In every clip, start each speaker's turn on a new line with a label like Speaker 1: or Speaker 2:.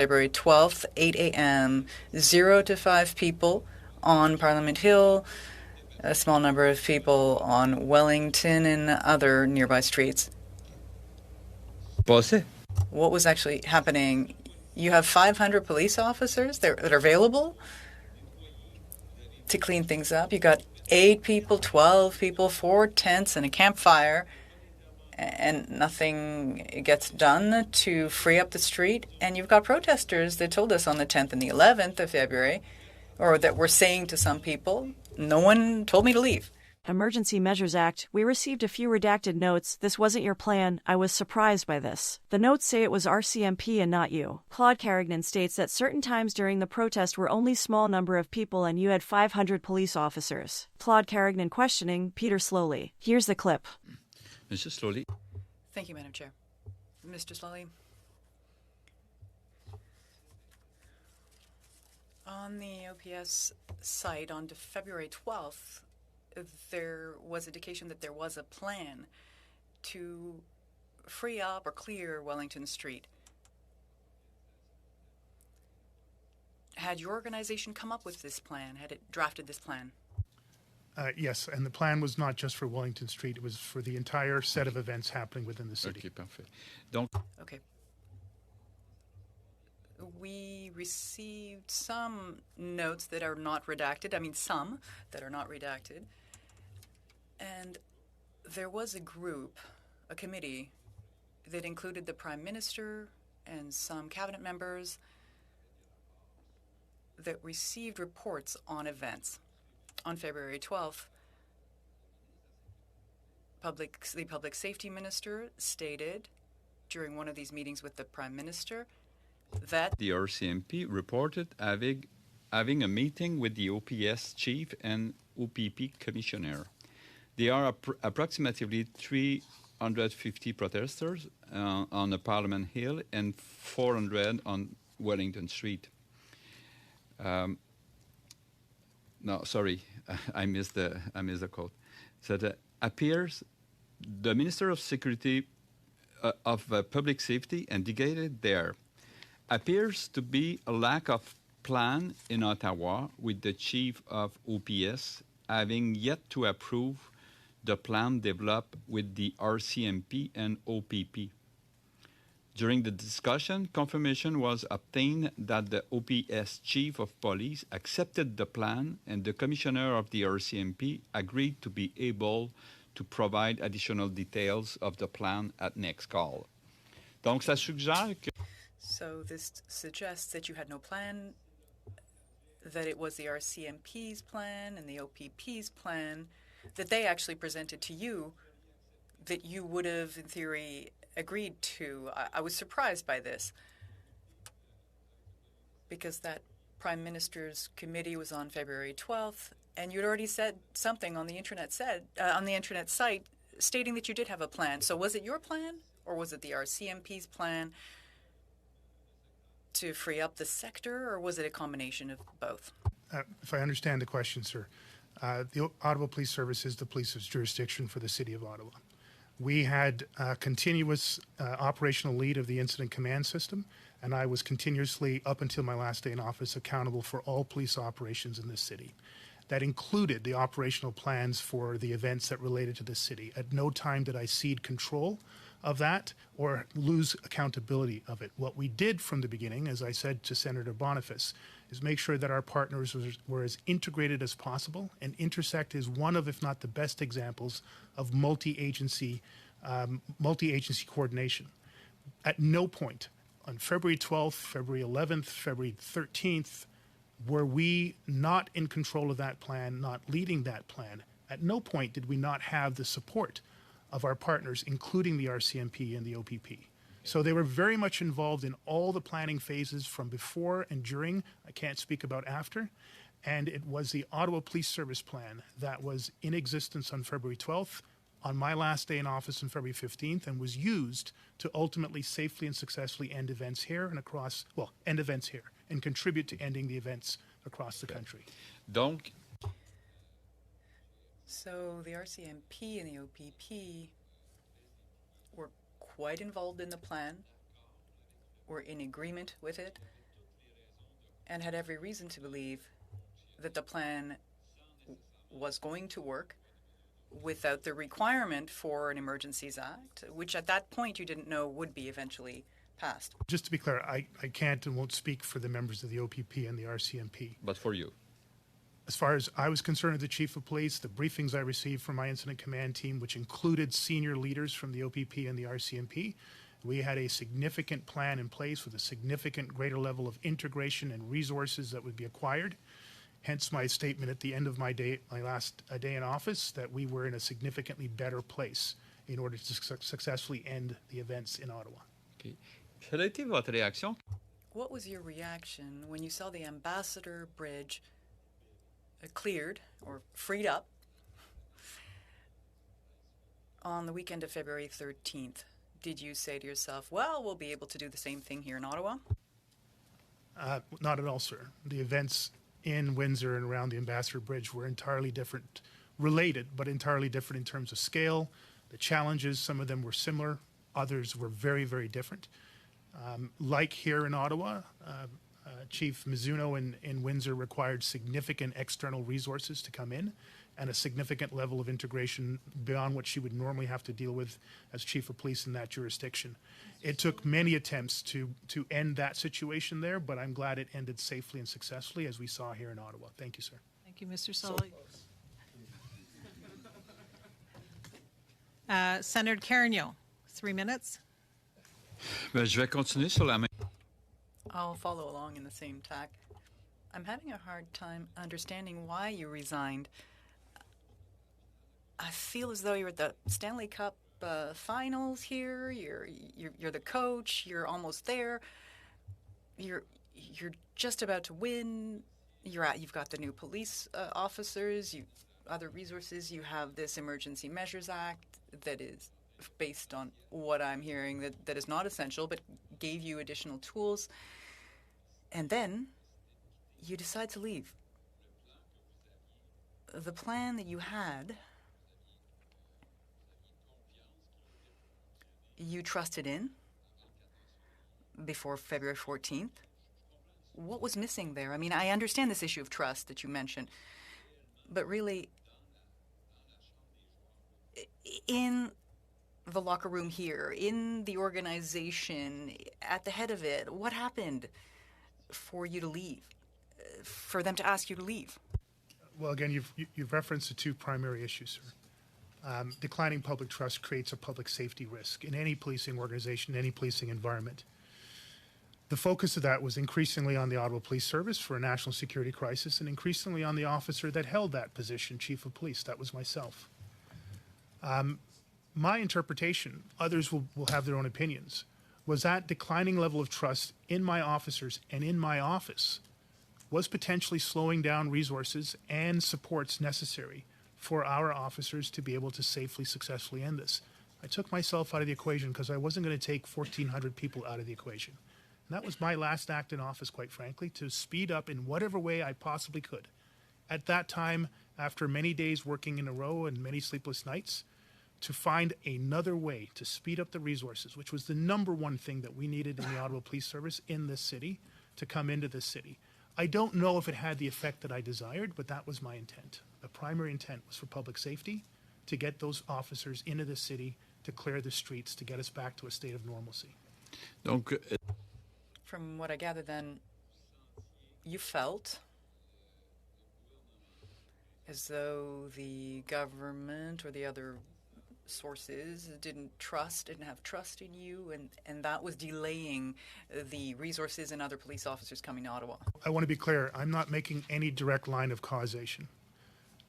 Speaker 1: February 12th, 8 a.m., 0 to 5 people on Parliament Hill, a small number of people on Wellington and other nearby streets.
Speaker 2: Passé.
Speaker 1: What was actually happening? You have 500 police officers that are available to clean things up. You got 8 people, 12 people, 4 tents, and a campfire, and nothing gets done to free up the street. And you've got protesters that told us on the 10th and the 11th of February, or that were saying to some people, no one told me to leave.
Speaker 3: Emergency Measures Act, we received a few redacted notes. This wasn't your plan. I was surprised by this. The notes say it was RCMP and not you. Claude Carignan states that certain times during the protest were only small number of people and you had 500 police officers. Claude Carignan questioning Peter Sloly. Here's the clip.
Speaker 2: Mr. Sloly.
Speaker 1: Thank you, Madam Chair. Mr. Sloly. On the OPS site on February 12th, there was indication that there was a plan to free up or clear Wellington Street. Had your organization come up with this plan? Had it drafted this plan?
Speaker 4: Yes, and the plan was not just for Wellington Street. It was for the entire set of events happening within the city.
Speaker 2: Okay, parfait. Donc,
Speaker 1: okay. We received some notes that are not redacted. I mean, some that are not redacted. And there was a group, a committee, that included the Prime Minister and some cabinet members that received reports on events. On February 12th, the Public Safety Minister stated during one of these meetings with the Prime Minister that
Speaker 2: the RCMP reported having a meeting with the OPS chief and OPP commissioner. There are approximately 350 protesters on the Parliament Hill and 400 on Wellington Street. No, sorry, I missed the quote. So that appears the Minister of Security of Public Safety indicated there appears to be a lack of plan in Ottawa, with the chief of OPS having yet to approve the plan developed with the RCMP and OPP. During the discussion, confirmation was obtained that the OPS chief of police accepted the plan and the commissioner of the RCMP agreed to be able to provide additional details of the plan at next call. Donc, ça suggère que...
Speaker 1: So this suggests that you had no plan, that it was the RCMP's plan and the OPP's plan that they actually presented to you that you would have, in theory, agreed to. I was surprised by this because that Prime Minister's committee was on February 12th, and you'd already said something on the internet site stating that you did have a plan. So was it your plan, or was it the RCMP's plan to free up the sector, or was it a combination of both?
Speaker 4: If I understand the question, sir, the Ottawa Police Service is the police's jurisdiction for the City of Ottawa. We had a continuous operational lead of the incident command system, and I was continuously, up until my last day in office, accountable for all police operations in this city. That included the operational plans for the events that related to the city. At no time did I cede control of that or lose accountability of it. What we did from the beginning, as I said to Senator Boniface, is make sure that our partners were as integrated as possible, and Intersect is one of, if not the best examples of multi-agency coordination. At no point on February 12th, February 11th, February 13th, were we not in control of that plan, not leading that plan. At no point did we not have the support of our partners, including the RCMP and the OPP. So they were very much involved in all the planning phases from before and during. I can't speak about after. And it was the Ottawa Police Service plan that was in existence on February 12th, on my last day in office on February 15th, and was used to ultimately safely and successfully end events here and across, well, end events here and contribute to ending the events across the country.
Speaker 2: Donc,
Speaker 1: so the RCMP and the OPP were quite involved in the plan, were in agreement with it and had every reason to believe that the plan was going to work without the requirement for an Emergencies Act, which at that point you didn't know would be eventually passed.
Speaker 4: Just to be clear, I can't and won't speak for the members of the OPP and the RCMP.
Speaker 2: But for you.
Speaker 4: As far as I was concerned as the chief of police, the briefings I received from my incident command team, which included senior leaders from the OPP and the RCMP, we had a significant plan in place with a significant greater level of integration and resources that would be acquired. Hence my statement at the end of my last day in office, that we were in a significantly better place in order to successfully end the events in Ottawa.
Speaker 2: Okay. Quelle a été votre réaction?
Speaker 1: What was your reaction when you saw the Ambassador Bridge cleared or freed up on the weekend of February 13th? Did you say to yourself, well, we'll be able to do the same thing here in Ottawa?
Speaker 4: Not at all, sir. The events in Windsor and around the Ambassador Bridge were entirely different, related, but entirely different in terms of scale. The challenges, some of them were similar, others were very, very different. Like here in Ottawa, Chief Mizuno in Windsor required significant external resources to come in and a significant level of integration beyond what she would normally have to deal with as chief of police in that jurisdiction. It took many attempts to end that situation there, but I'm glad it ended safely and successfully, as we saw here in Ottawa. Thank you, sir.
Speaker 5: Thank you, Mr. Sloly. Senator Carignan, 3 minutes.
Speaker 2: Ben, je vais continuer sur la même.
Speaker 1: I'll follow along in the same tack. I'm having a hard time understanding why you resigned. I feel as though you're at the Stanley Cup finals here. You're the coach. You're almost there. You're just about to win. You've got the new police officers. Other resources. You have this Emergency Measures Act that is based on what I'm hearing that is not essential, but gave you additional tools. And then you decide to leave. The plan that you had, you trusted in before February 14th. What was missing there? I mean, I understand this issue of trust that you mentioned, but really, in the locker room here, in the organization, at the head of it, what happened for you to leave, for them to ask you to leave?
Speaker 4: Well, again, you've referenced the two primary issues, sir. Declining public trust creates a public safety risk in any policing organization, any policing environment. The focus of that was increasingly on the Ottawa Police Service for a national security crisis and increasingly on the officer that held that position, Chief of Police. That was myself. My interpretation, others will have their own opinions, was that declining level of trust in my officers and in my office was potentially slowing down resources and supports necessary for our officers to be able to safely, successfully end this. I took myself out of the equation because I wasn't going to take 1,400 people out of the equation. And that was my last act in office, quite frankly, to speed up in whatever way I possibly could. At that time, after many days working in a row and many sleepless nights, to find another way to speed up the resources, which was the number one thing that we needed in the Ottawa Police Service in this city, to come into this city. I don't know if it had the effect that I desired, but that was my intent. The primary intent was for public safety, to get those officers into the city, to clear the streets, to get us back to a state of normalcy.
Speaker 2: Donc,
Speaker 1: From what I gather then, you felt as though the government or the other sources didn't have trust in you, and that was delaying the resources and other police officers coming to Ottawa.
Speaker 4: I want to be clear, I'm not making any direct line of causation.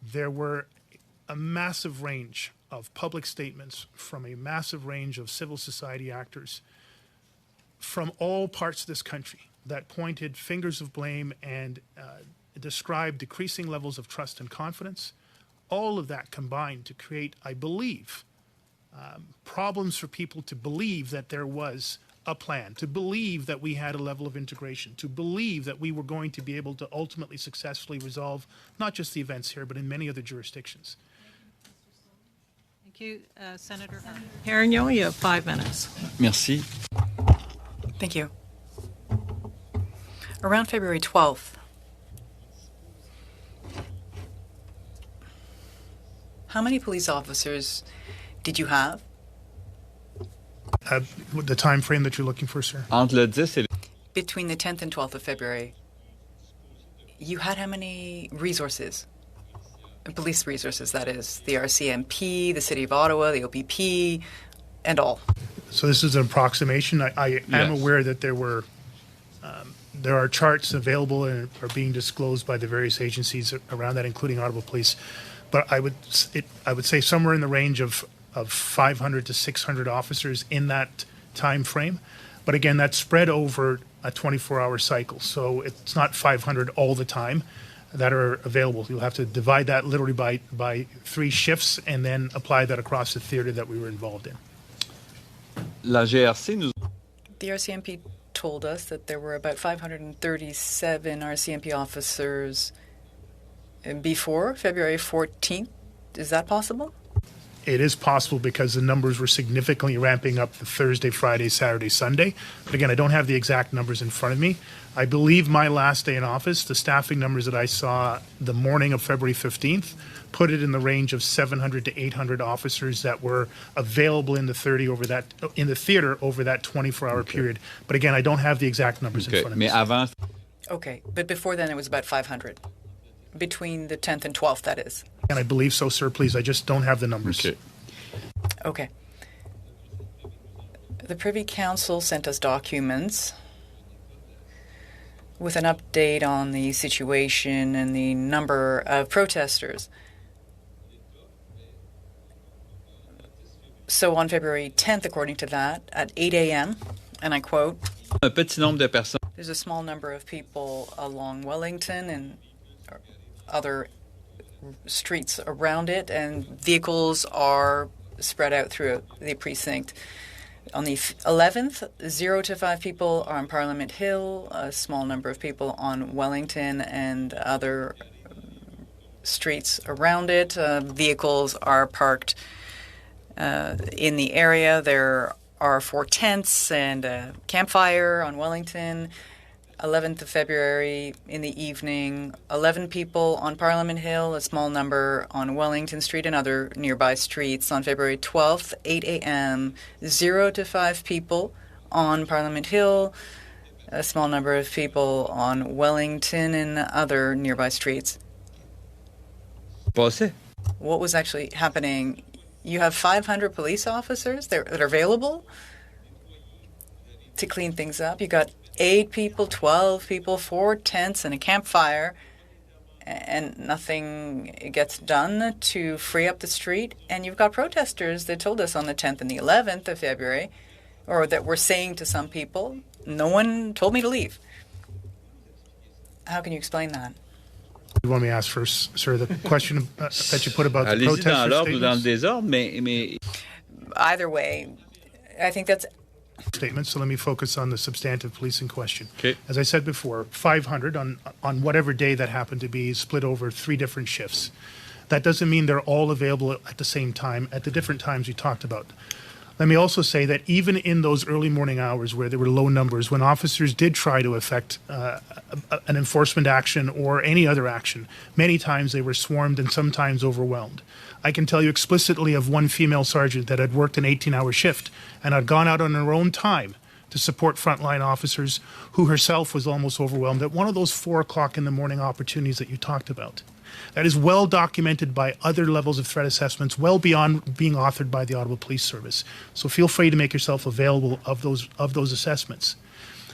Speaker 4: There were a massive range of public statements from a massive range of civil society actors from all parts of this country that pointed fingers of blame and described decreasing levels of trust and confidence. All of that combined to create, I believe, problems for people to believe that there was a plan, to believe that we had a level of integration, to believe that we were going to be able to ultimately successfully resolve not just the events here, but in many other jurisdictions.
Speaker 5: Thank you, Senator Carignan. You have 5 minutes.
Speaker 2: merci.
Speaker 1: Thank you. Around February 12th, how many police officers did you have?
Speaker 4: The time frame that you're looking for, sir?
Speaker 2: Entre le 10 et
Speaker 1: Between the 10th and 12th of February, you had how many resources? Police resources, that is. The RCMP, the City of Ottawa, the OPP, and all.
Speaker 4: So this is an approximation. I am
Speaker 2: Yes.
Speaker 4: aware that there are charts available and are being disclosed by the various agencies around that, including Ottawa Police. But I would say somewhere in the range of 500 to 600 officers in that time frame. But again, that's spread over a 24-hour cycle. So it's not 500 all the time that are available. You'll have to divide that literally by 3 shifts and then apply that across the theater that we were involved in.
Speaker 2: la GRC nous
Speaker 1: The RCMP told us that there were about 537 RCMP officers before February 14th. Is that possible?
Speaker 4: It is possible because the numbers were significantly ramping up the Thursday, Friday, Saturday, Sunday. But again, I don't have the exact numbers in front of me. I believe my last day in office, the staffing numbers that I saw the morning of February 15th, put it in the range of 700 to 800 officers that were available in the theater over that 24-hour period. But again, I don't have the exact numbers in
Speaker 2: OK.
Speaker 4: front of me.
Speaker 2: Mais avant,
Speaker 1: Okay, but before then it was about 500. Between the 10th and 12th, that is.
Speaker 4: And I believe so, sir. Please, I just don't have the numbers.
Speaker 2: OK.
Speaker 1: Okay. The Privy Council sent us documents with an update on the situation and the number of protesters. So on February 10th, according to that, at 8 a.m., and I quote,
Speaker 2: Un petit nombre de personnes
Speaker 1: there's a small number of people along Wellington and other streets around it, and vehicles are spread out through the precinct. On the 11th, 0 to 5 people are on Parliament Hill, a small number of people on Wellington and other streets around it. Vehicles are parked in the area. There are 4 tents and a campfire on Wellington. 11th of February in the evening, 11 people on Parliament Hill, a small number on Wellington Street and other nearby streets. On February 12th, 8 a.m., 0 to 5 people on Parliament Hill, a small number of people on Wellington and other nearby streets.
Speaker 2: passées.
Speaker 1: What was actually happening? You have 500 police officers that are available to clean things up. You got 8 people, 12 people, 4 tents and a campfire, and nothing gets done to free up the street. And you've got protesters that told us on the 10th and the 11th of February, or that were saying to some people, no one told me to leave. How can you explain that?
Speaker 4: You want me to ask first, sir, the question that you put about the
Speaker 2: Allez-y dans
Speaker 4: protester
Speaker 2: l'ordre ou dans le
Speaker 4: statements?
Speaker 2: désordre, mais
Speaker 1: Either way, I think that's
Speaker 4: Statements, so let me focus on the substantive policing question.
Speaker 2: Okay.
Speaker 4: As I said before, 500 on whatever day that happened to be, split over 3 different shifts. That doesn't mean they're all available at the same time, at the different times we talked about. Let me also say that even in those early morning hours where there were low numbers, when officers did try to effect an enforcement action or any other action, many times they were swarmed and sometimes overwhelmed. I can tell you explicitly of one female sergeant that had worked an 18-hour shift and had gone out on her own time to support frontline officers, who herself was almost overwhelmed at one of those 4 o'clock in the morning opportunities that you talked about. That is well documented by other levels of threat assessments, well beyond being authored by the Ottawa Police Service. So feel free to make yourself available of those assessments.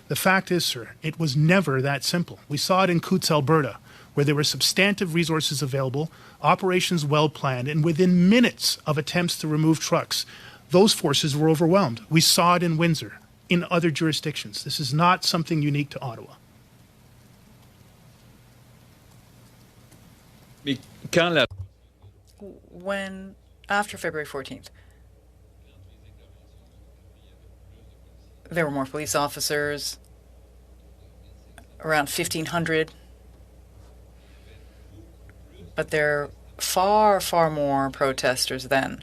Speaker 4: The fact is, sir, it was never that simple. We saw it in Coutts, Alberta, where there were substantive resources available, operations well planned, and within minutes of attempts to remove trucks, those forces were overwhelmed. We saw it in Windsor, in other jurisdictions. This is not something unique to Ottawa.
Speaker 2: quand la
Speaker 1: when, after February 14th, there were more police officers, around 1,500, but there are far, far more protesters then.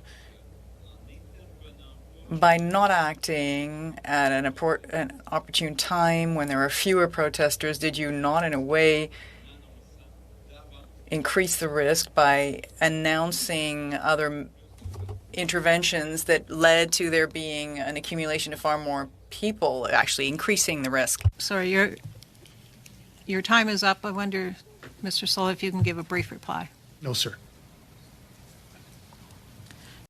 Speaker 1: by not acting at an opportune time when there were fewer protesters, did you not, in a way, increase the risk by announcing other interventions that led to there being an accumulation of far more people, actually increasing the risk?
Speaker 5: Sorry, your time is up. I wonder, Mr. Sloly, if you can give a brief reply.
Speaker 4: No, sir.